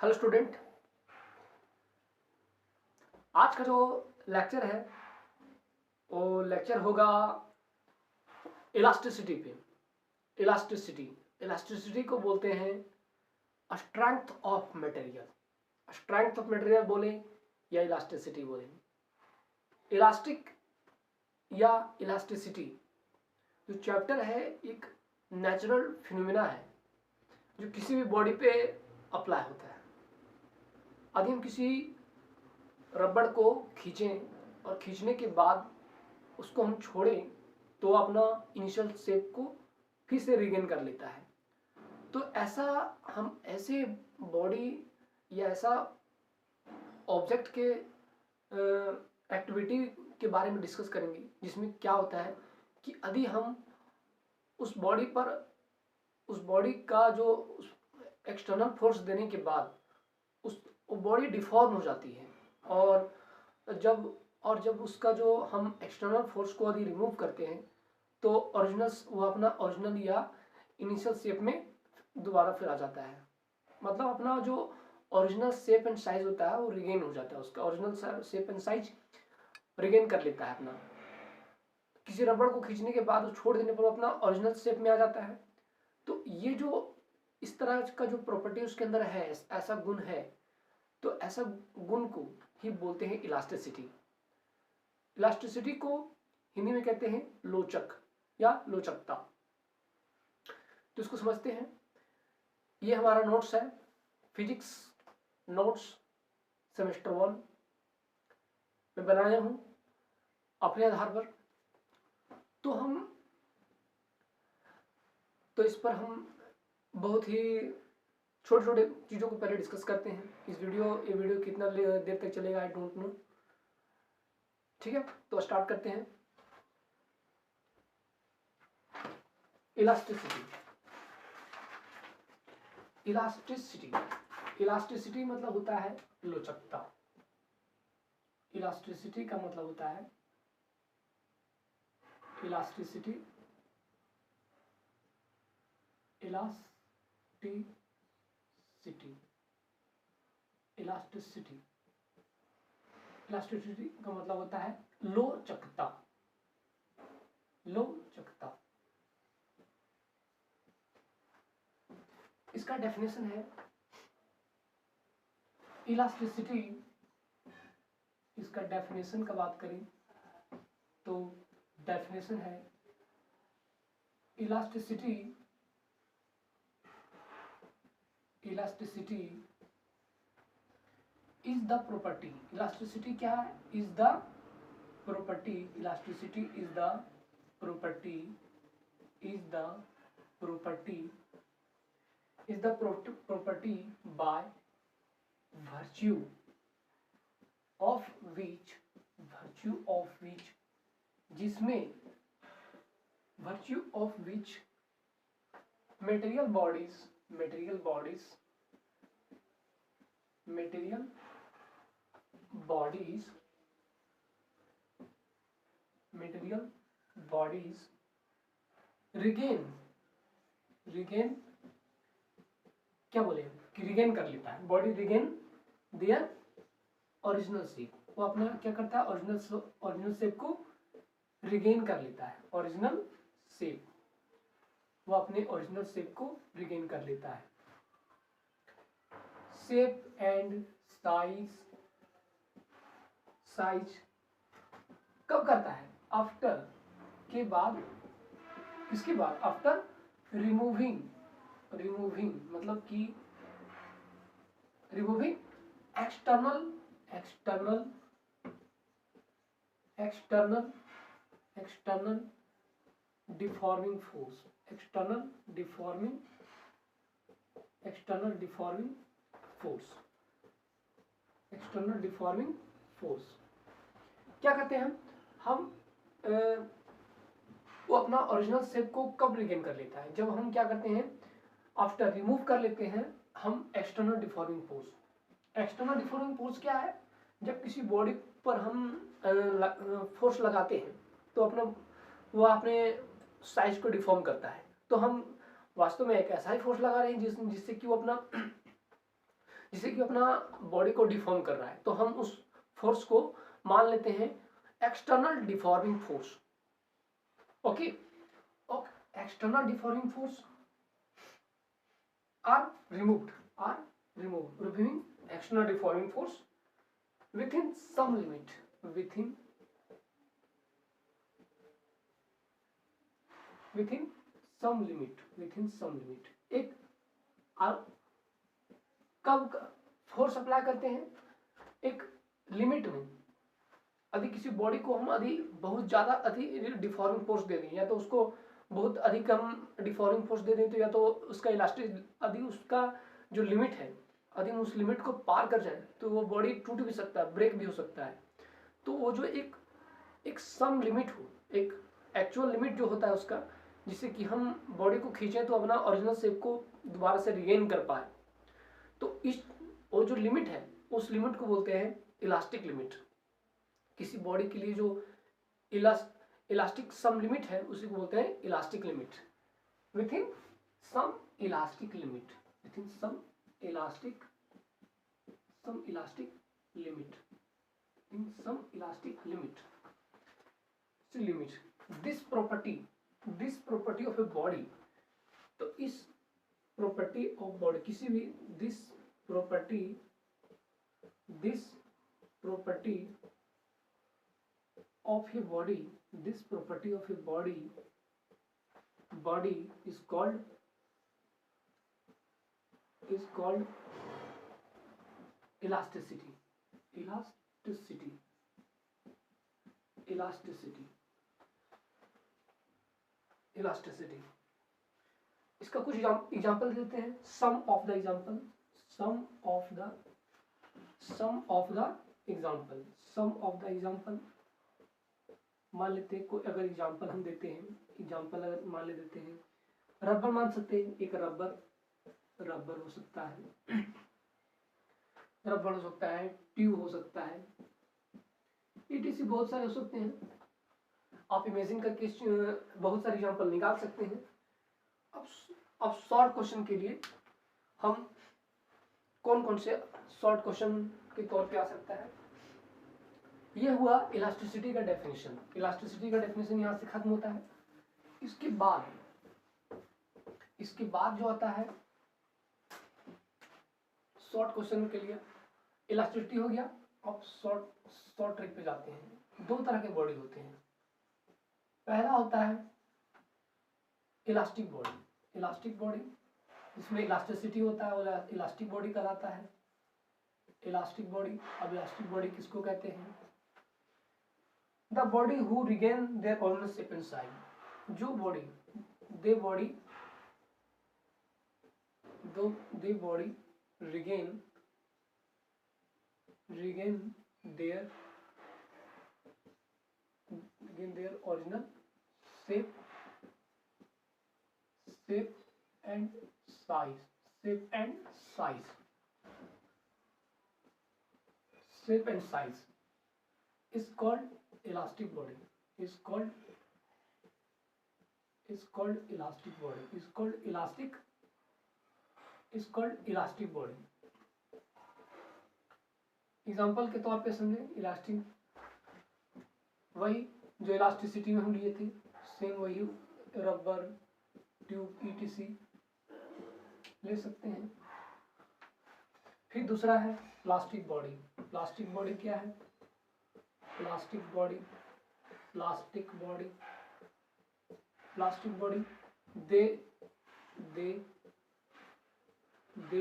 Hello student. आज का जो लेक्चर है वो लेक्चर होगा इलास्टिसिटी पे। इलास्टिसिटी को बोलते हैं strength of material. Strength of material बोले या इलास्टिसिटी बोले, इलास्टिक या इलास्टिसिटी जो चैप्टर है एक नेचुरल फिनोमेना है जो किसी भी बॉडी पे अप्लाई होता है। यदि हम किसी रबड़ को खींचें और खींचने के बाद उसको हम छोड़ें तो अपना इनिशियल शेप को फिर से रिगेन कर लेता है। तो ऐसा हम ऐसे बॉडी या ऐसा ऑब्जेक्ट के एक्टिविटी के बारे में डिस्कस करेंगे जिसमें क्या होता है कि यदि हम उस बॉडी का जो एक्सटर्नल फोर्स देने के बाद उस बॉडी डिफॉर्म हो जाती है और जब उसका जो हम एक्सटर्नल फोर्स को यदि रिमूव करते हैं तो वो अपना ओरिजिनल या इनिशियल शेप में दोबारा फिर आ जाता है। मतलब अपना जो ओरिजिनल शेप एंड साइज होता है वो रिगेन हो जाता है, उसका original shape and size regain कर लेता है अपना। किसी रबड़ को खींचने के बाद छोड़ देने पर अपना ओरिजिनल शेप में आ जाता है। तो ये जो इस तरह का जो प्रॉपर्टी उसके अंदर है, ऐसा गुण है, तो ऐसा गुण को ही बोलते हैं इलास्टिसिटी। इलास्टिसिटी को हिंदी में कहते हैं लोचक या लोचकता। तो इसको समझते हैं। ये हमारा नोट्स है, फिजिक्स नोट्स सेमेस्टर 1 में बनाया हूं अपने आधार पर। तो इस पर हम बहुत ही छोटे छोटे चीज़ों को पहले डिस्कस करते हैं। ये वीडियो कितना देर तक चलेगा आई डोंट नो। ठीक है, तो स्टार्ट करते हैं। इलास्टिसिटी मतलब होता है लोचकता। इलास्टिसिटी का मतलब होता है इलास्टिसिटी का मतलब होता है लोचकता। इसका डेफिनेशन है इलास्टिसिटी। इसका डेफिनेशन का बात करें तो डेफिनेशन है elasticity is the property. Elasticity क्या है? Is the property. Elasticity is the property by virtue of which जिसमें material bodies रिगेन क्या बोले कि रिगेन कर लेता है। Body regain their original shape. वो अपना क्या करता है? ओरिजिनल शेप को रिगेन कर लेता है। वो अपने ओरिजिनल शेप को रिगेन कर लेता है। शेप एंड साइज कब करता है? आफ्टर के बाद। किसके बाद? आफ्टर रिमूविंग मतलब कि रिमूविंग एक्सटर्नल डिफॉर्मिंग फोर्स। क्या कहते हैं हम वो अपना ओरिजिनल शेप को कब रिगेन कर लेता है? जब हम क्या करते हैं? आफ्टर रिमूव कर लेते हैं हम एक्सटर्नल डिफॉर्मिंग फोर्स। क्या है? जब किसी बॉडी पर हम फोर्स लगाते हैं तो वो अपने साइज को डिफॉर्म करता है। तो हम वास्तव में एक ऐसा ही फोर्स लगा रहे हैं जिससे कि वो अपना जिसे कि अपना बॉडी को डिफॉर्म कर रहा है, तो हम उस फोर्स को मान लेते हैं external deforming force. Okay, external deforming force are removed, removing external deforming force within some limit, within some limit। एक कब फोर्स अप्लाई करते हैं? एक लिमिट में। यदि किसी बॉडी को हम यदि बहुत ज्यादा अधिक डिफॉर्मिंग फोर्स दे दें, या तो उसको बहुत अधिक हम डिफॉर्मिंग फोर्स दे दें, तो या तो उसका इलास्टिक यदि उसका जो लिमिट है यदि हम उस लिमिट को पार कर जाए तो वो बॉडी टूट भी सकता है, ब्रेक भी हो सकता है। तो वो जो एक सम लिमिट हो, एक एक्चुअल लिमिट जो होता है उसका, जिससे कि हम बॉडी को खींचें तो अपना ओरिजिनल शेप को दोबारा से रिगेन कर पाए, तो इस वो जो लिमिट है उस लिमिट को बोलते हैं इलास्टिक लिमिट। किसी बॉडी के लिए जो इलास्टिक सम लिमिट है उसी को बोलते हैं elastic limit. Within some elastic limit, within some elastic limit, in some elastic limit this property of a body। तो इस property of body, किसी भी this property of a body is called elasticity। इसका कुछ एग्जांपल देते हैं। सम of the example मान लेते हैं। कोई अगर एग्जांपल हम देते हैं, एग्जांपल अगर मान ले देते हैं, रबर मान सकते हैं। एक रबर हो सकता है, रबर हो सकता है, ट्यूब हो सकता है, ETC बहुत सारे हो सकते हैं। आप इमेजिन करके बहुत सारे एग्जांपल निकाल सकते हैं। अब शॉर्ट क्वेश्चन के लिए हम कौन कौन से शॉर्ट क्वेश्चन के तौर पे आ सकता है। ये हुआ इलास्टिसिटी का डेफिनेशन। यहाँ से खत्म होता है। इसके बाद जो आता है शॉर्ट क्वेश्चन के लिए इलास्टिसिटी हो गया। अब शॉर्ट ट्रिक पे जाते हैं। दो तरह के बॉडी होते हैं। पहला होता है इलास्टिक बॉडी, जिसमें इलास्टिसिटी होता है, वो इलास्टिक बॉडी कहलाता है। इलास्टिक बॉडी, अब इलास्टिक बॉडी किसको कहते हैं? The body who regain their original shape and size. जो body regain their original shape and size is called elastic body, is called elastic body। Example के तौर पे समझे, इलास्टिक वही जो इलास्टिसिटी में हम लिए थे, सेम वही रबर, ट्यूब, ETC ले सकते हैं। फिर दूसरा है प्लास्टिक बॉडी। प्लास्टिक बॉडी क्या है? Plastic body they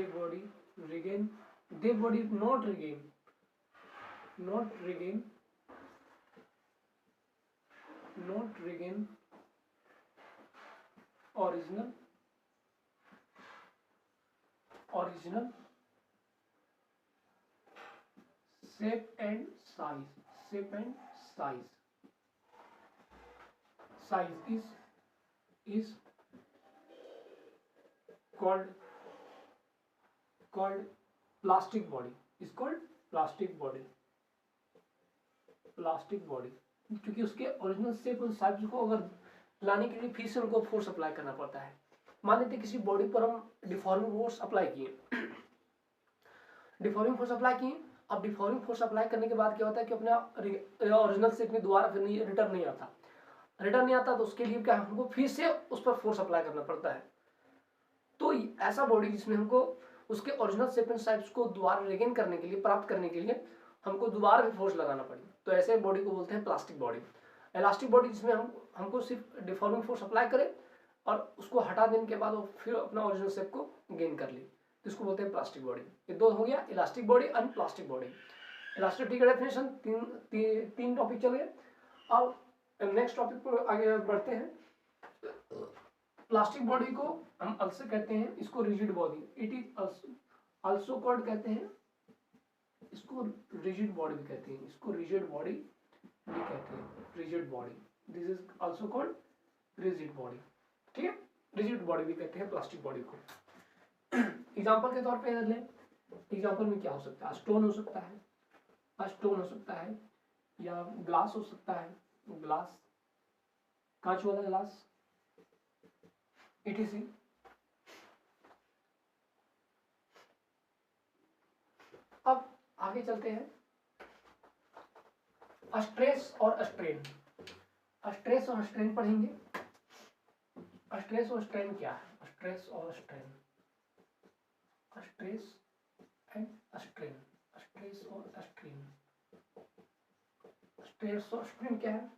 body regain, they body not regain original shape and size is called plastic body, क्योंकि उसके ओरिजिनल शेप और साइज को अगर लाने के लिए फिर से उनको फोर्स अप्लाई करना पड़ता है। मान लेते किसी बॉडी पर हम डिफॉर्मिंग फोर्स अप्लाई किए, डिफॉर्मिंग फोर्स अप्लाई किए। अब डिफॉर्मिंग फोर्स अप्लाई करने के बाद क्या होता है कि अपना ओरिजिनल शेप में दोबारा फिर नहीं रिटर्न नहीं आता, तो उसके लिए क्या हमको फिर से उस पर फोर्स अप्लाई करना पड़ता है। तो ऐसा बॉडी जिसमें हमको उसके ओरिजिनल शेप एंड साइज को दोबारा रिगेन करने के लिए, प्राप्त करने के लिए हमको दोबारा भी फोर्स लगाना पड़े, तो ऐसे बॉडी को बोलते हैं प्लास्टिक बॉडी। इलास्टिक बॉडी जिसमें हमको सिर्फ डिफॉर्मिंग फोर्स अप्लाई करें और उसको हटा देने के बाद वो फिर अपना ओरिजिनल शेप को गेन कर ले, तो इसको बोलते हैं प्लास्टिक बॉडी। ये दो हो गया, elastic body and plastic body. Elasticity का डेफिनेशन तीन टॉपिक चल गए। अब नेक्स्ट टॉपिक पर आगे बढ़ते हैं। प्लास्टिक बॉडी को हम अल्सो कहते हैं, इसको rigid body, it is also called कहते हैं, इसको रिजिड बॉडी भी कहते हैं, इसको रिजिड बॉडी भी कहते हैं, rigid body, this is also called rigid body. ठीक है, रिजिड बॉडी भी कहते हैं प्लास्टिक बॉडी को। एग्जांपल के तौर पे ले, एग्जांपल में क्या हो सकता है, स्टोन हो सकता है, स्टोन हो सकता है, या ग्लास हो सकता है, ग्लास, कांच वाला ग्लास, etc। अब आगे चलते हैं, स्ट्रेस और स्ट्रेन। स्ट्रेस और स्ट्रेन पढ़ेंगे। स्ट्रेस और स्ट्रेन क्या है, स्ट्रेस और strain, stress and strain, stress और स्ट्रेन, स्ट्रेस और स्ट्रेन क्या है।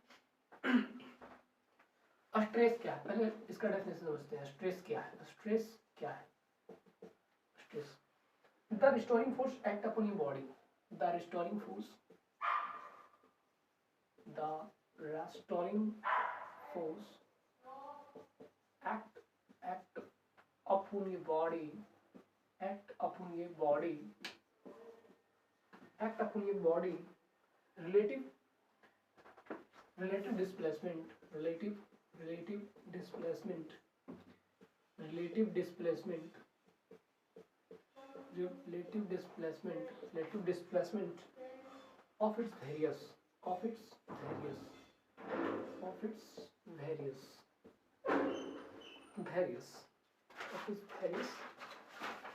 स्ट्रेस क्या है, पहले इसका डेफिनेशन समझते हैं। स्ट्रेस क्या है, स्ट्रेस क्या है, stress the restoring force act upon your body, the restoring force, the restoring force act upon your body, act upon your body, act upon your body, relative displacement, relative displacement, relative displacement, relative displacement, relative displacement of its various, of its various, of its various, various, of its various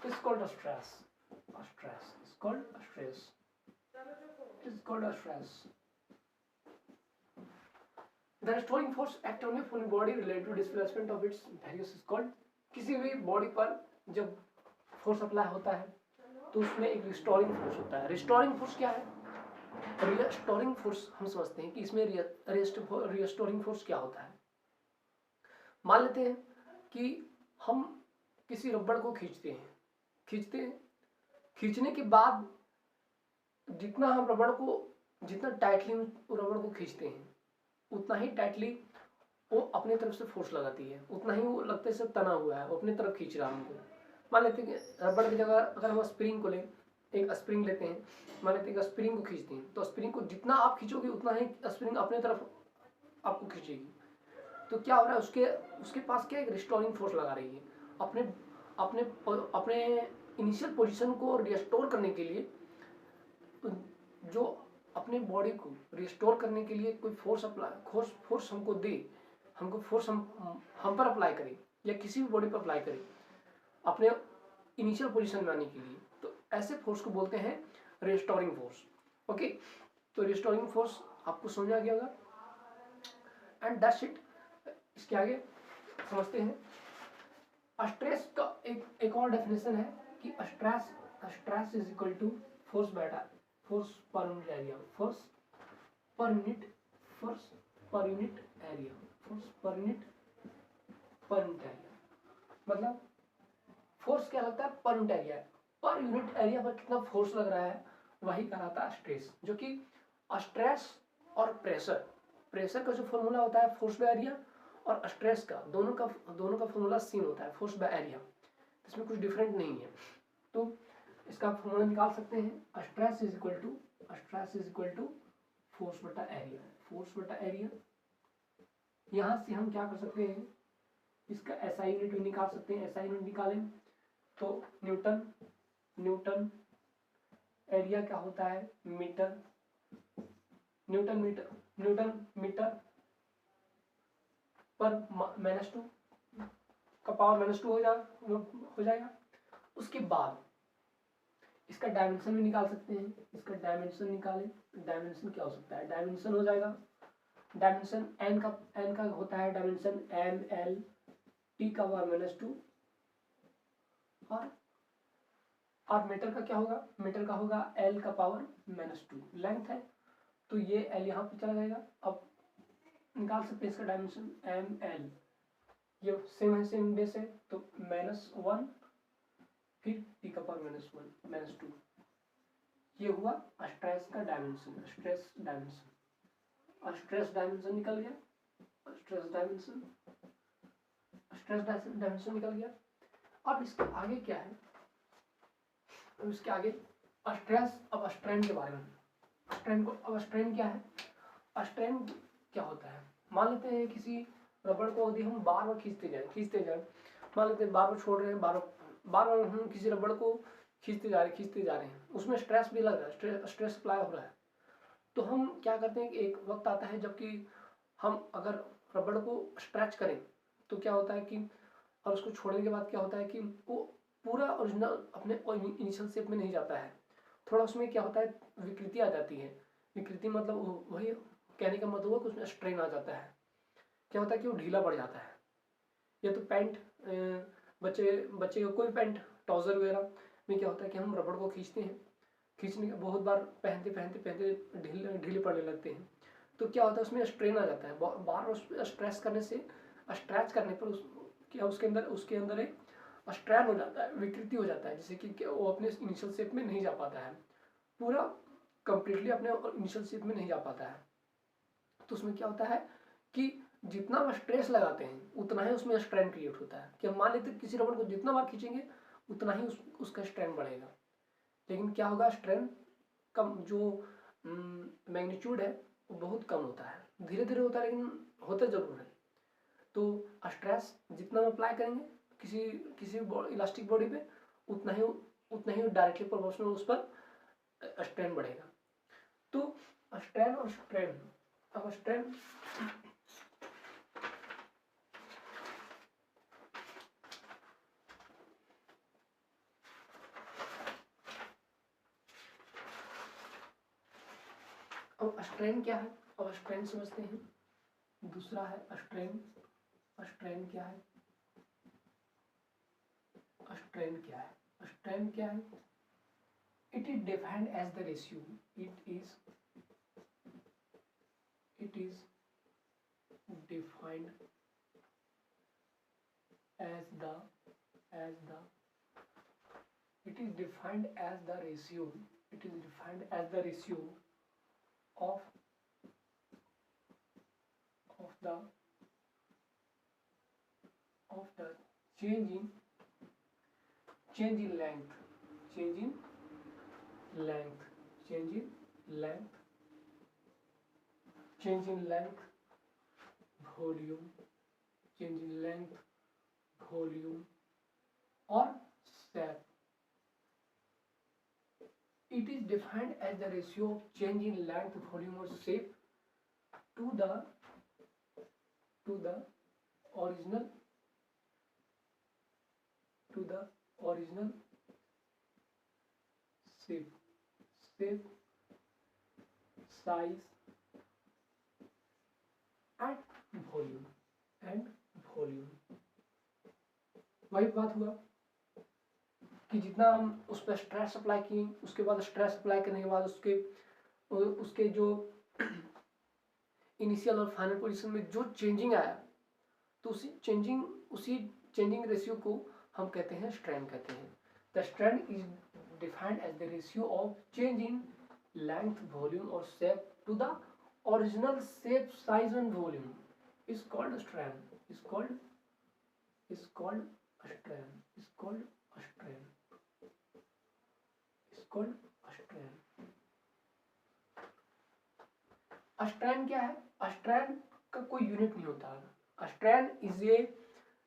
is called a stress. A stress is called a stress. It is called a stress. The restoring force act only upon the body related to displacement of its various is called। किसी भी body पर जब force apply होता है तो उसमें एक restoring force होता है। रिस्टोरिंग फोर्स क्या है, रिस्टोरिंग फोर्स हम समझते हैं कि इसमें रिस्टोरिंग फोर्स क्या होता है। मान लेते हैं कि हम किसी रबड़ को खींचते हैं, खींचने के बाद जितना हम रबड़ को, जितना टाइटली रबड़ को खींचते हैं उतना ही टाइटली वो अपने तरफ से फोर्स लगाती है, उतना ही वो लगते से तना हुआ है, वो अपने तरफ खींच रहा है हमको। मान लेते हैं कि रबड़ की जगह अगर हम स्प्रिंग को लें, एक स्प्रिंग लेते हैं, मान लेते हैं कि स्प्रिंग को खींचते हैं, तो स्प्रिंग को जितना आप खींचोगे उतना ही स्प्रिंग अपने तरफ आपको खींचेगी। तो क्या हो रहा है, उसके पास क्या एक रिस्टोरिंग फोर्स लगा रही है, अपने अपने अपने इनिशियल पोजीशन को रिस्टोर करने के लिए, जो अपने बॉडी को रिस्टोर करने के लिए कोई फोर्स हमको दे, हमको फोर्स हम पर अप्लाई करे या किसी भी बॉडी पर अप्लाई करे अपने इनिशियल पोजीशन में आने के लिए, तो ऐसे फोर्स को बोलते हैं रिस्टोरिंग फोर्स। ओके, तो रिस्टोरिंग फोर्स आपको समझ आ गया होगा। And that's it. इसके आगे समझते हैं। स्ट्रेस का एक और डेफिनेशन है कि stress is equal to force बेटा, force per unit area, force per unit area, force per unit area. मतलब फोर्स क्या लगता है, per unit area, per unit area पर कितना फोर्स लग रहा है वही कहलाता है स्ट्रेस। जो कि स्ट्रेस और प्रेशर का जो फॉर्मूला होता है फोर्स बाय एरिया, और स्ट्रेस का दोनों का फॉर्मूला सेम होता है, फोर्स बाय एरिया, इसमें कुछ डिफरेंट नहीं है। तो इसका फॉर्मूला निकाल सकते हैं, stress is equal to force बटा एरिया, फोर्स बटा एरिया। यहाँ से हम क्या कर सकते हैं, इसका एसआई यूनिट भी निकाल सकते हैं। एसआई यूनिट निकालें तो न्यूटन एरिया क्या होता है, मीटर, न्यूटन मीटर पर -2 का पावर -2 हो जाएगा। उसके बाद इसका डायमेंशन भी निकाल सकते हैं, इसका डायमेंशन निकालें, डायमेंशन क्या हो सकता है, डायमेंशन हो जाएगा, डायमेंशन एन का होता है डायमेंशन एम एल टी का पावर -2, और मीटर का क्या होगा, मीटर का होगा एल का पावर -2, लेंथ है तो ये एल यहाँ पे चला जाएगा। अब निकाल सकते हैं इसका डायमेंशन एम एल, ये सेम है, सेम बेस है तो -1 फिर टी का पावर -2, ये हुआ स्ट्रेस का dimension, stress dimension. Stress dimension निकल गया, स्ट्रेस डायमेंशन निकल गया। अब इसके आगे क्या है, अब इसके आगे स्ट्रेस, अब स्ट्रेन के बारे में, स्ट्रेन को, अब स्ट्रेन क्या है, स्ट्रेन क्या होता है, मान लेते हैं किसी रबड़ को यदि हम बार बार खींचते जाए, मान लेते हैं बार बार छोड़ रहे हैं, बार बार हम किसी रबड़ को खींचते जा रहे हैं, उसमें स्ट्रेस भी लग रहा है, स्ट्रेस अप्लाई हो रहा है, तो हम क्या करते हैं कि एक वक्त आता है जबकि हम अगर रबड़ को स्ट्रेच करें तो क्या होता है कि, और उसको छोड़ने के बाद क्या होता है कि वो पूरा ओरिजिनल अपने इनिशियल शेप में नहीं जाता है, थोड़ा उसमें क्या होता है विकृति आ जाती है। विकृति मतलब वही कहने का मतलब हुआ कि उसमें स्ट्रेन आ जाता है, क्या होता है कि वो ढीला पड़ जाता है। या तो पैंट, बच्चे का कोई पैंट ट्राउजर वगैरह में क्या होता है कि हम रबड़ को खींचते हैं, खींचने के बहुत बार पहनते ढीले पड़ने लगते हैं, तो क्या होता है उसमें स्ट्रेन आ जाता है, बार उस स्ट्रेच करने पर उसके अंदर एक स्ट्रेन हो जाता है, विकृति हो जाता है, जिससे कि वो अपने इनिशियल शेप में नहीं जा पाता है, पूरा कंप्लीटली अपने इनिशियल शेप में नहीं जा पाता है। तो उसमें क्या होता है कि जितना हम स्ट्रेस लगाते हैं उतना ही उसमें स्ट्रेन क्रिएट होता है, कि हम मान लेते हैं किसी रबड़ को जितना बार खींचेंगे उतना ही उसका स्ट्रेन बढ़ेगा, लेकिन क्या होगा स्ट्रेन कम, जो मैग्नीट्यूड है वो बहुत कम होता है, धीरे धीरे होता है लेकिन होता जरूर है। तो स्ट्रेस जितना हम अप्लाई करेंगे किसी इलास्टिक बॉडी पे उतना ही डायरेक्टली प्रोपोर्शनल उस पर स्ट्रेन बढ़ेगा। तो स्ट्रेन और स्ट्रेन, अब स्ट्रेन अब स्ट्रेन क्या है, अब स्ट्रेन समझते हैं। दूसरा है स्ट्रेन, स्ट्रेन क्या है, स्ट्रेन क्या है, स्ट्रेन क्या है, it is defined as the ratio, it is defined as the it is defined as the ratio, it is defined as the ratio of the change in length, change in length, volume, change in length, volume or shape. It is defined as the ratio of change in length, volume or shape to the original shape, size and volume वही बात हुआ कि जितना हम उस पर stress apply किए, उसके बाद स्ट्रेस अप्लाई करने के बाद उसके जो इनिशियल और फाइनल पोजीशन में जो चेंजिंग आया, तो उसी चेंजिंग रेशियो को हम कहते हैं स्ट्रेन कहते हैं। The strain is defined as the ratio of change in length, volume और shape to the original shape, size and volume is called strain, is called strain. Strain क्या है, स्ट्रेन का कोई यूनिट नहीं होता है। Strain is a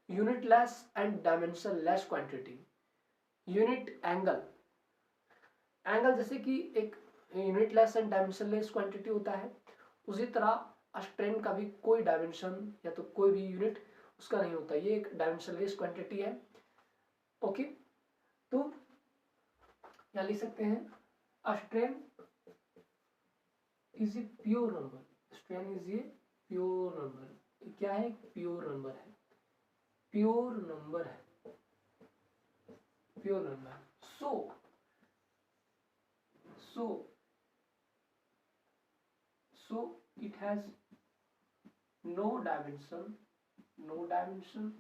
unitless and dimensionless quantity. Unit angle जैसे कि एक यूनिटलेस एंड डायमेंशनलेस क्वांटिटी होता है, उसी तरह स्ट्रेन का भी कोई डायमेंशन या तो कोई भी यूनिट उसका नहीं होता, ये एक डायमेंशनलेस क्वांटिटी है। ओके, तो या लिख सकते हैं a strain is a pure number, strain is a pure number. क्या है? प्योर नंबर है, प्योर नंबर है, pure number. So it has no dimension, no dimension,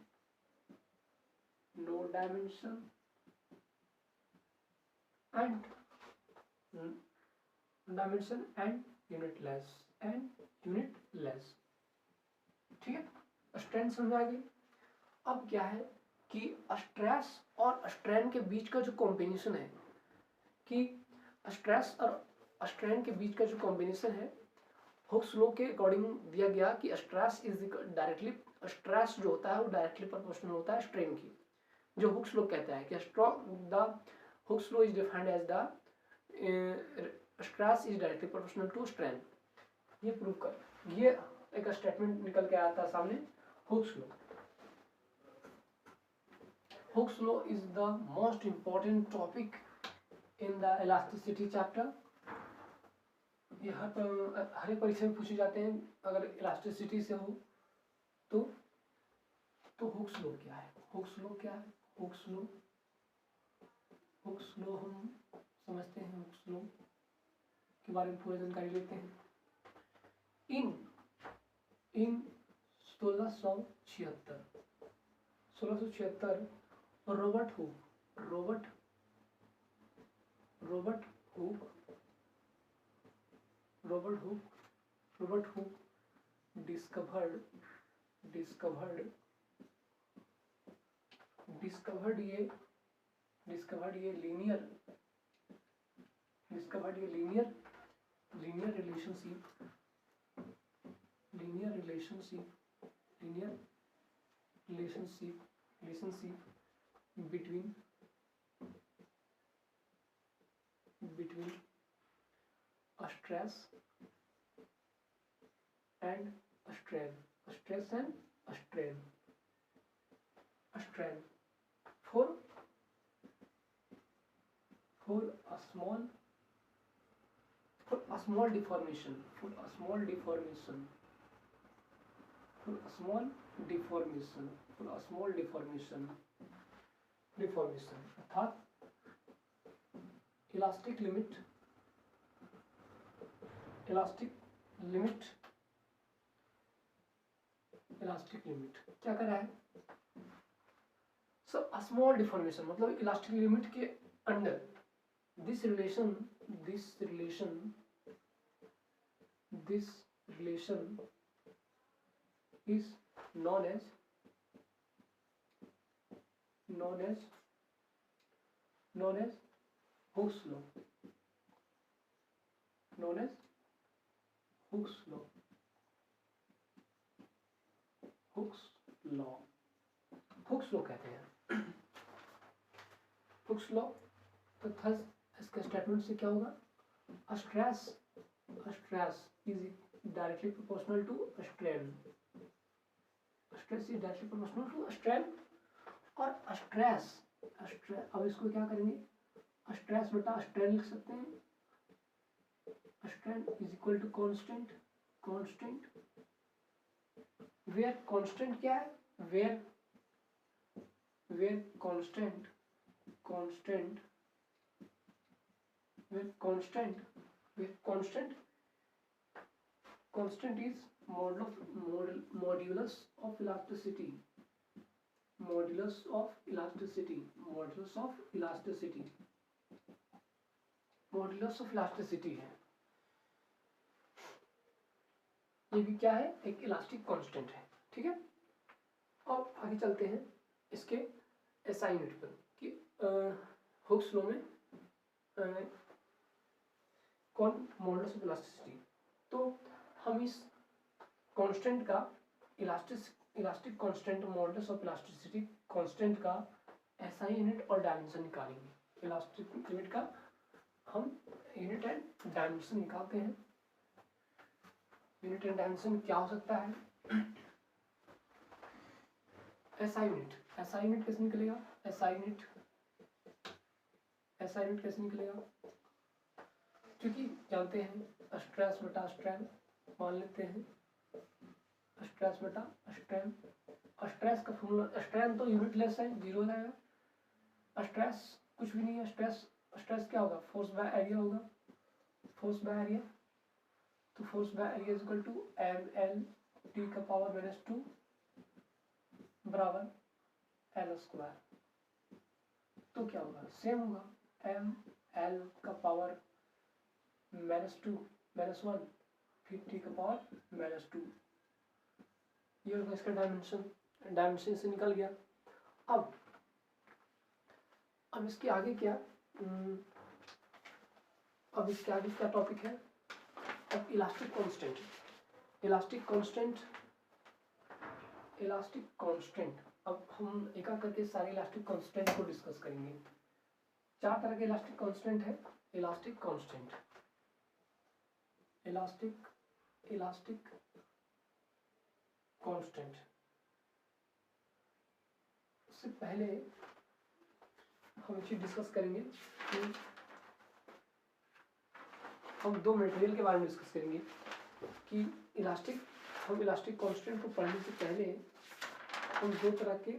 no dimension and dimension and unitless, and unitless। ठीक है, strain समझ आ गई। अब क्या है कि स्ट्रेस और स्ट्रेन के बीच का जो कॉम्बिनेशन है, कि स्ट्रेस और स्ट्रेन के बीच का जो कॉम्बिनेशन है, हुक्स लॉ के अकॉर्डिंग दिया गया कि स्ट्रेस इज डायरेक्टली, स्ट्रेस जो होता है वो डायरेक्टली प्रोपोर्शनल होता है स्ट्रेन की। जो हुक्स लॉ कहता है कि the Hooke's law is defined as the stress is directly proportional to strain. ये प्रूव कर, ये एक स्टेटमेंट निकल के आया था सामने, Hooke's law. Hooke's law is the most important topic in the elasticity chapter. ये हर एक परीक्षा में पूछे जाते हैं अगर इलास्टिसिटी से हो तो हुक्स लॉ क्या है? हुक्स लॉ क्या है? हुक्स लॉ हम समझते हैं, हुक्स लॉ के बारे में पूरी जानकारी लेते हैं। इन 1676 रॉबर्ट हुक डिस्कवर्ड ये linear relationship between stress and strain for a small deformation अर्थात इलास्टिक लिमिट क्या कर रहा है? सो स्मॉल डिफॉर्मेशन मतलब इलास्टिक लिमिट के under this relation is known as Hooke's law, Hooke's law कहते हैं। Hooke's law तथा इसका स्टेटमेंट से क्या होगा? A stress is directly proportional to a strain। और स्ट्रेस अब इसको क्या करेंगे? स्ट्रेस बटा स्ट्रेन लिख सकते हैं। Strain is equal to constant where constant क्या है? Where constant is modulus of elasticity है। ये भी क्या है? एक इलास्टिक कांस्टेंट है। ठीक है, अब आगे चलते हैं इसके एसआई यूनिट पर कि हुक्स लॉ में कौन मॉडुलस ऑफ इलास्टिसिटी। तो हम इस कांस्टेंट का elastic constant modulus of elasticity constant का एसआई यूनिट और डायमेंशन निकालेंगे। इलास्टिक यूनिट का हम यूनिट एंड डायमेंशन निकालते हैं। यूनिट एंड डायमेंशन क्या हो सकता है? एसआई यूनिट कैसे निकलेगा? एसआई यूनिट ऐसा यूनिट कैसे निकलेगा, क्योंकि जानते हैं स्ट्रेस बटा स्ट्रेन, मान लेते हैं स्ट्रेस बटा स्ट्रेन। स्ट्रेस का फॉर्मूला, स्ट्रेन तो यूनिट लेस है, जीरो हो जाएगा। स्ट्रेस कुछ भी नहीं है, स्ट्रेस क्या होगा, फोर्स बाय एरिया होगा, फोर्स बाय एरिया। तो force by area is equal to M L T का पावर -2 बराबर एल स्क्वायर। तो क्या होगा, सेम होगा, एम एल का पावर -2 -1 फिर टी का पावर -2। ये होगा इसका डायमेंशन से निकल गया। अब इसके आगे क्या, अब इसके आगे क्या टॉपिक है, अब इलास्टिक कांस्टेंट। अब हम एक एक करके सारे इलास्टिक कांस्टेंट को डिस्कस करेंगे। 4 तरह के इलास्टिक कांस्टेंट है। इलास्टिक कांस्टेंट उससे पहले हम एक चीज डिस्कस करेंगे कि हम दो मटेरियल के बारे में डिस्कस करेंगे कि हम इलास्टिक कांस्टेंट को पढ़ने से पहले हम दो तरह के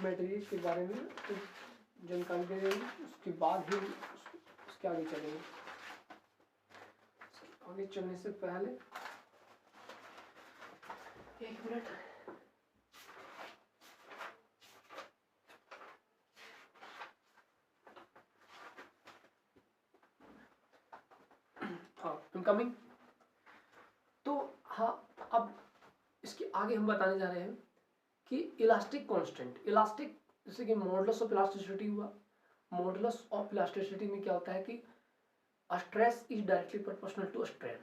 मटेरियल के बारे में जानकारी दे देंगे, उसके बाद ही उसके आगे चलेंगे। आगे चलने से पहले एक मिनट, हाँ इनकमिंग। तो हाँ, अब इसके आगे हम बताने जा रहे हैं कि इलास्टिक कांस्टेंट, इलास्टिक जैसे कि मॉडुलस ऑफ इलास्टिसिटी हुआ। मॉडुलस ऑफ इलास्टिसिटी में क्या होता है कि stress is directly proportional to strain.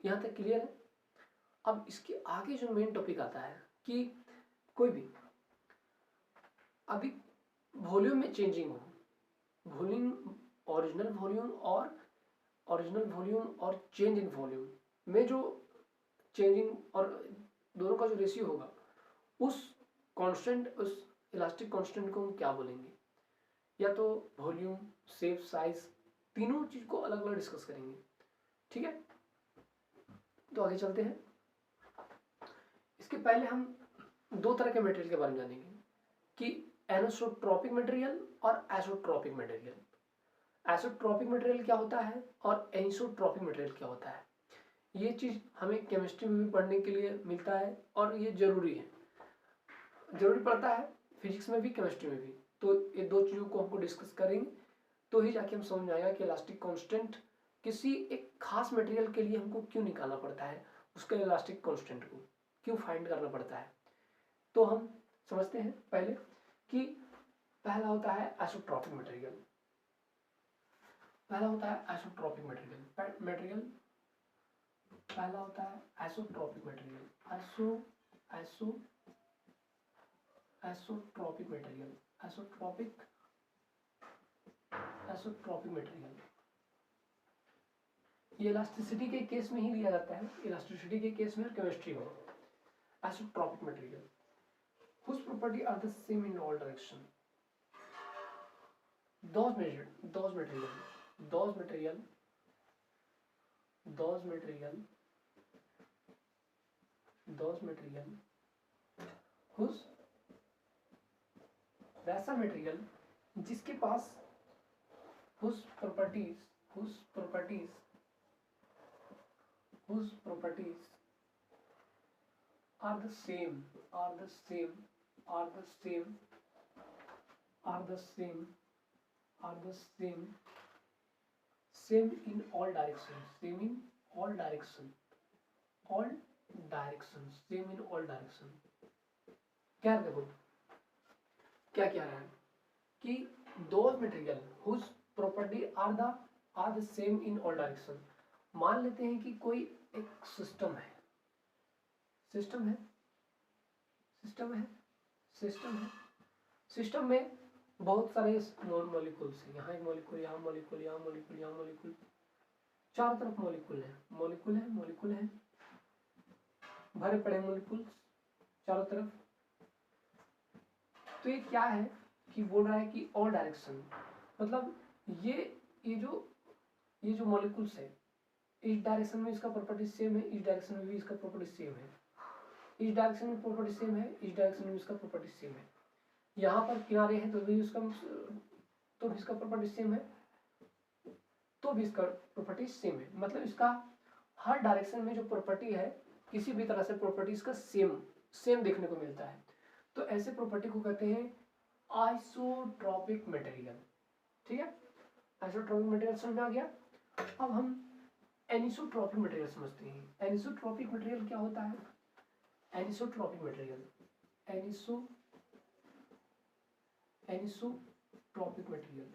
यहाँ तक क्लियर है। अब इसके आगे जो मेन टॉपिक आता है कि कोई भी अभी वॉल्यूम में चेंजिंग हो, ओरिजिनल वॉल्यूम और चेंज इन वॉल्यूम में जो चेंजिंग और दोनों का जो रेशियो होगा, उस कांस्टेंट, उस इलास्टिक कांस्टेंट को हम क्या बोलेंगे। या तो वॉल्यूम, शेप, साइज, तीनों चीज को अलग अलग डिस्कस करेंगे। ठीक है, तो आगे चलते हैं। इसके पहले हम दो तरह के मटेरियल के बारे में जानेंगे कि एनोसोट्रॉपिक मटेरियल और आइसोट्रॉपिक मटेरियल। आइसोट्रॉपिक मटेरियल क्या होता है और एनिसोट्रॉपिक मटेरियल क्या होता है। ये चीज हमें केमिस्ट्री में भी पढ़ने के लिए मिलता है और ये जरूरी पड़ता है, फिजिक्स में भी केमिस्ट्री में भी। तो ये दो चीजों को हमको डिस्कस करेंगे, तो ही जाके हम समझ आएगा कि इलास्टिक कांस्टेंट किसी एक खास मटेरियल के लिए हमको क्यों निकालना पड़ता है, उसके इलास्टिक कांस्टेंट को क्यों फाइंड करना पड़ता है। तो हम समझते हैं पहले कि पहला होता है आइसोट्रॉपिक मटेरियल। पहला होता है आइसोट्रॉपिक मटेरियल। पहला होता है आइसोट्रॉपिक मटेरियल। आइसोट्रॉपिक मटेरियल ये इलास्टिसिटी के केस में ही लिया जाता है, इलास्टिसिटी के केस में और केमिस्ट्री में। Isotropic material whose property are the same in all direction. Those material whose वैसा मटेरियल जिसके पास whose properties are the same in all direction। क्या देखो क्या क्या है कि those material whose property are the same in all direction। मान लेते हैं कि कोई एक सिस्टम में बहुत सारे मॉलिक्यूल्स हैं, यहाँ एक मॉलिक्यूल, यहाँ मॉलिक्यूल, यहाँ मॉलिक्यूल, यहाँ मॉलिक्यूल, चारों तरफ मॉलिक्यूल है, भरे पड़े मॉलिक्यूल्स चारों तरफ। तो ये क्या है कि बोल रहा है कि ऑल डायरेक्शन, मतलब ये जो मॉलिक्यूल्स है, इस डायरेक्शन में इसका प्रॉपर्टी सेम है, इस डायरेक्शन में भी इसका प्रॉपर्टी सेम है, इस डायरेक्शन में प्रॉपर्टी सेम है, इस डायरेक्शन में इसका प्रॉपर्टी सेम है, यहाँ पर किनारे हैं तो भी इसका प्रॉपर्टी सेम है, तो भी इसका प्रॉपर्टी सेम है। मतलब इसका हर डायरेक्शन में जो प्रॉपर्टी है किसी भी तरह से प्रॉपर्टी इसका सेम देखने को मिलता है। तो ऐसे प्रॉपर्टी को कहते हैं आइसोट्रॉपिक मटेरियल। ठीक है, आइसोट्रॉपिक मटेरियल समझ आ गया। अब हम एनिसोट्रॉपिक मटेरियल समझते हैं। एनिसोट्रॉपिक मटेरियल क्या होता है? Anisotropic material, anisotropic material,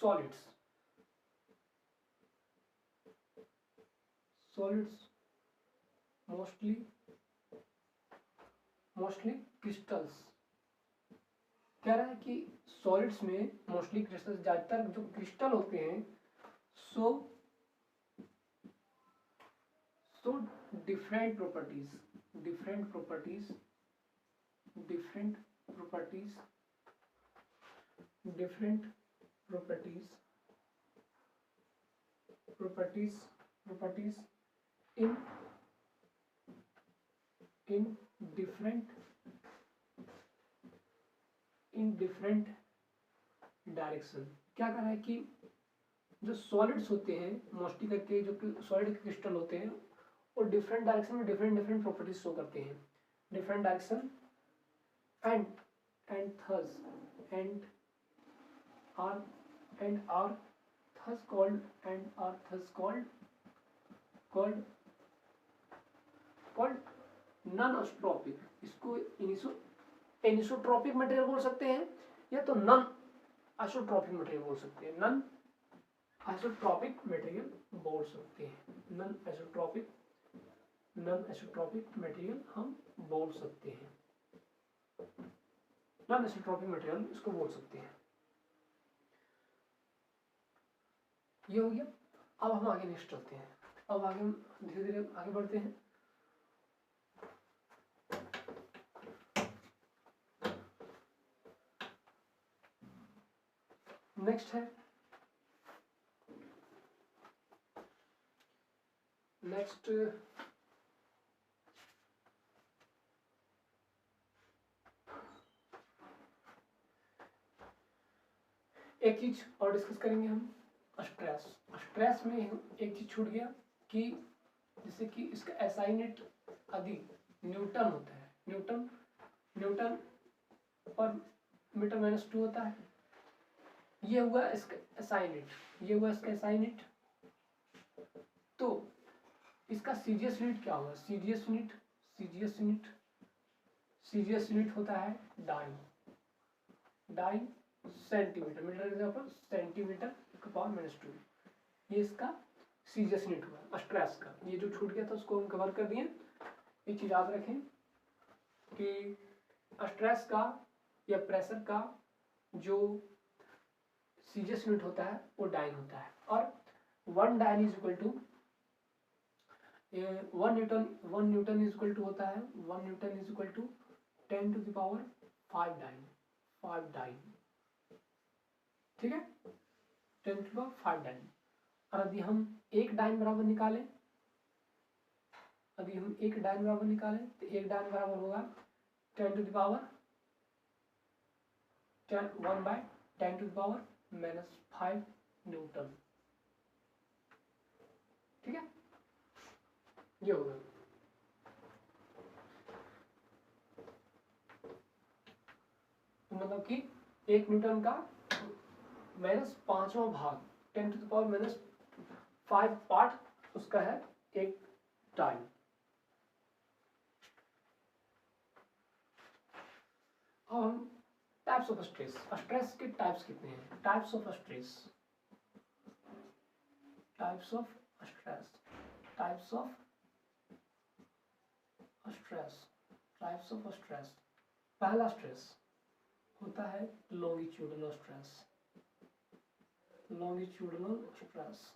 solids mostly crystals. कह रहा है कि सॉलिड्स में मोस्टली क्रिस्टल्स, ज्यादातर जो क्रिस्टल होते हैं, so different properties in different direction. क्या कर रहा है कि जो सॉलिड्स होते हैं मोस्टली करके, जो सॉलिड क्रिस्टल होते हैं, और डिफरेंट डायरेक्शन में डिफरेंट प्रॉपर्टीज शो करते हैं, different direction and are thus called non isotropic. इसको एनिसोट्रॉपिक मटेरियल बोल सकते हैं, या तो नॉन आइसोट्रॉपिक मटेरियल बोल सकते हैं, नॉन आइसोट्रॉपिक मटेरियल बोल सकते हैं, नॉन आइसोट्रॉपिक मटेरियल हम बोल सकते हैं, नॉन आइसोट्रॉपिक मटेरियल इसको बोल सकते हैं। ये हो गया। अब हम आगे नेक्स्ट चलते हैं। अब आगे हम धीरे धीरे आगे बढ़ते हैं। नेक्स्ट है एक चीज और डिस्कस करेंगे हम, स्ट्रेस में एक चीज छूट गया कि जैसे कि इसका एसआई यूनिट अधिक न्यूटन होता है, न्यूटन पर मीटर -2 होता है। ये हुआ इसका एसआई यूनिट, तो इसका सीजीएस यूनिट क्या होगा? सीजीएस यूनिट होता है डाई सेंटीमीटर, मीटर के जगह पर सेंटीमीटर का पावर -2। ये इसका सीजीएस यूनिट हुआ स्ट्रेस का। ये जो छूट गया था उसको हम कवर कर दिए। एक चीज याद रखें कि स्ट्रेस का या प्रेशर का जो सीजीएस यूनिट होता है वो डाइन होता है, और 1 dyne is equal to 1 newton is equal to होता है 1 newton is equal to 10⁵ dyne. ठीक है, 10⁵ डाइन। और यदि हम एक डाइन बराबर निकालें, तो एक डाइन बराबर होगा 1/10⁻⁻⁵ न्यूटन। ठीक है, ये होगा। तो मतलब कि 1 न्यूटन का -5वां भाग 10⁻⁻⁵ पार्ट उसका है एक डाइन। अब हम टाइप्स ऑफ स्ट्रेस के टाइप्स कितने हैं? टाइप्स ऑफ स्ट्रेस पहला स्ट्रेस होता है longitudinal stress, longitudinal stress,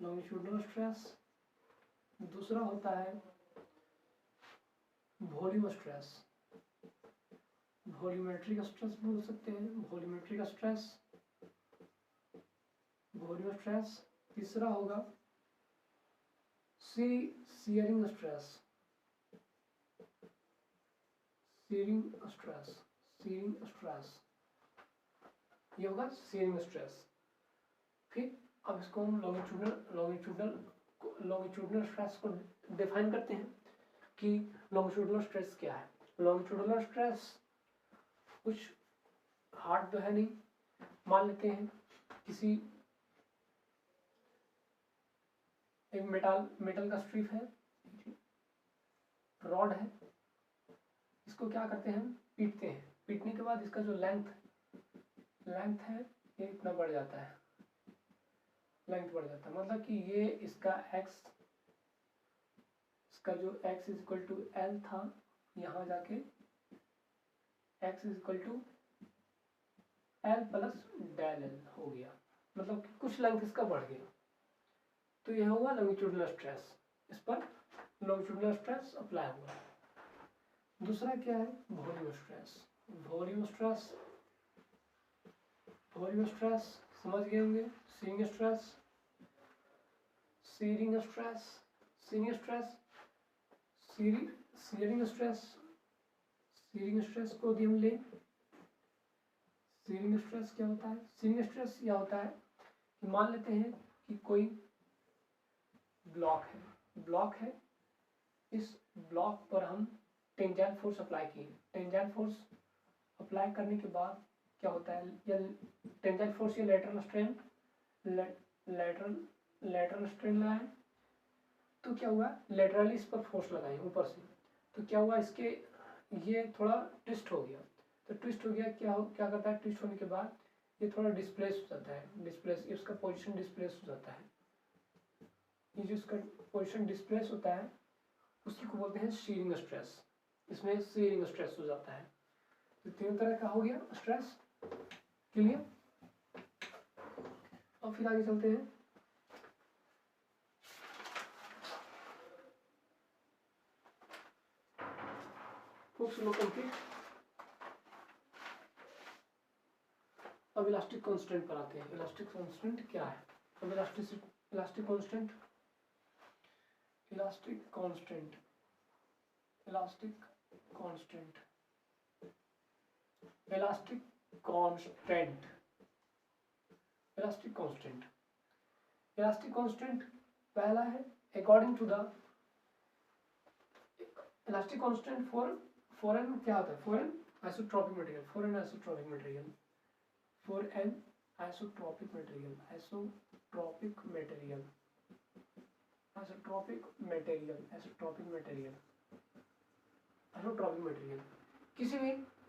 longitudinal stress. दूसरा होता है वॉल्यूम स्ट्रेस, वॉल्यूमेट्रिक स्ट्रेस बोल सकते हैं, वॉल्यूमेट्रिक स्ट्रेस, वॉल्यूम स्ट्रेस। तीसरा होगा shearing stress, shearing stress, shearing stress, ये होगा सीयरिंग स्ट्रेस। फिर अब इसको हम लॉन्गिट्यूडिनल स्ट्रेस को डिफाइन करते हैं कि लॉन्गिट्यूडिनल स्ट्रेस क्या है। लॉन्गिट्यूडिनल स्ट्रेस कुछ हार्ड तो है नहीं, मान लेते हैं किसी एक मेटल का स्ट्रिप है, रॉड है, इसको क्या करते हैं, पीटते हैं। पीटने के बाद इसका जो लेंथ है ये इतना बढ़ जाता है, लेंथ बढ़ जाता है, मतलब कि ये इसका जो x is equal to L था, यहाँ जाके x is equal to L plus del L हो गया, मतलब कि कुछ लेंथ इसका बढ़ गया। तो यह हुआ लॉन्गिट्यूडिनल स्ट्रेस, इस पर लॉन्गिट्यूडिनल स्ट्रेस अप्लाई हुआ। दूसरा क्या है, volume stress. Volume stress, volume stress समझ गए होंगे। Shearing stress, shearing stress, shearing stress, shearing stress, shearing stress को यदि हम लें, सीरिंग स्ट्रेस क्या होता है, सीरिंग स्ट्रेस यह होता है कि मान लेते हैं कि कोई ब्लॉक है, इस ब्लॉक पर हम टेंजेंट फोर्स अप्लाई किए। टेंजेंट फोर्स अप्लाई करने के बाद क्या होता है, या टेंजेंट फोर्स या लेटरल स्ट्रेन, लेटरल स्ट्रेन लगाएं, तो क्या हुआ, लेटरली इस पर फोर्स लगाएं ऊपर से, तो क्या हुआ, इसके ये थोड़ा ट्विस्ट हो गया। तो ट्विस्ट हो गया, क्या करता है, ट्विस्ट होने के बाद ये थोड़ा डिस्प्लेस हो जाता है, डिस्प्लेस, इसका पोजीशन डिस्प्लेस हो जाता है। ये जो इसका पोजीशन डिस्प्लेस होता है उसी को बोलते हैं शीयरिंग स्ट्रेस, इसमें शीयरिंग स्ट्रेस हो जाता है। तो तीन तरह का हो गया स्ट्रेस, क्लियर। और फिर आगे चलते हैं। अब इलास्टिक कांस्टेंट पर आते हैं। इलास्टिक कांस्टेंट क्या है, अब elastic constant, elastic constant, elastic constant, elastic constant, elastic constant, elastic constant पहला है according to the elastic constant for an क्या होता है, for an isotropic material, for an isotropic material, for an isotropic material, isotropic material, isotropic material, isotropic material, isotropic material, किसी भी